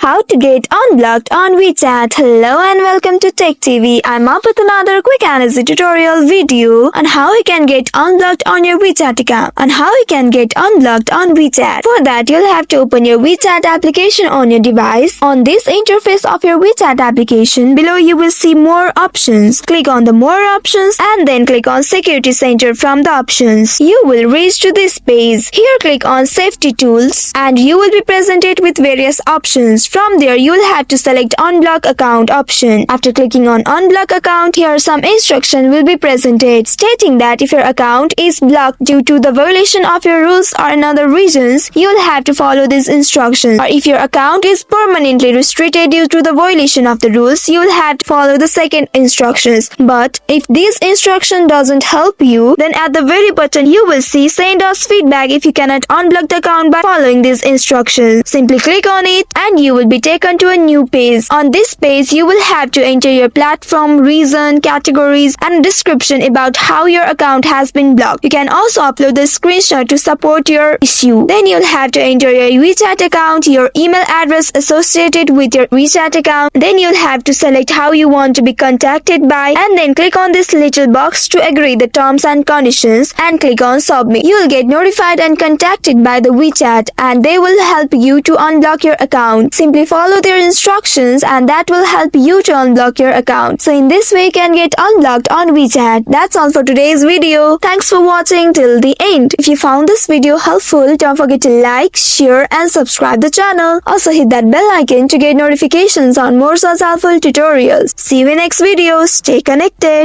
How to get unblocked on WeChat. Hello and welcome to Tech TV. I'm up with another quick and easy tutorial video on how you can get unblocked on your WeChat account and how you can get unblocked on WeChat. For that, you'll have to open your WeChat application on your device. On this interface of your WeChat application, below you will see more options. Click on the more options and then click on security center from the options. You will reach to this page. Here click on safety tools and you will be presented with various options. From there, you'll have to select unblock account option. After clicking on unblock account, here some instruction will be presented stating that if your account is blocked due to the violation of your rules or in other reasons, you'll have to follow these instructions. Or if your account is permanently restricted due to the violation of the rules, you'll have to follow the second instructions. But if this instruction doesn't help you, then at the very bottom you will see send us feedback if you cannot unblock the account by following these instructions. Simply click on it and you will be taken to a new page. On this page, you will have to enter your platform, reason, categories, and description about how your account has been blocked. You can also upload the screenshot to support your issue. Then you'll have to enter your WeChat account, your email address associated with your WeChat account. Then you'll have to select how you want to be contacted by and then click on this little box to agree the terms and conditions and click on submit. You'll get notified and contacted by the WeChat and they will help you to unblock your account. Simply follow their instructions and that will help you to unblock your account. So in this way you can get unblocked on WeChat. That's all for today's video. Thanks for watching till the end. If you found this video helpful, don't forget to like, share and subscribe the channel. Also hit that bell icon to get notifications on more such helpful tutorials. See you in next video. Stay connected.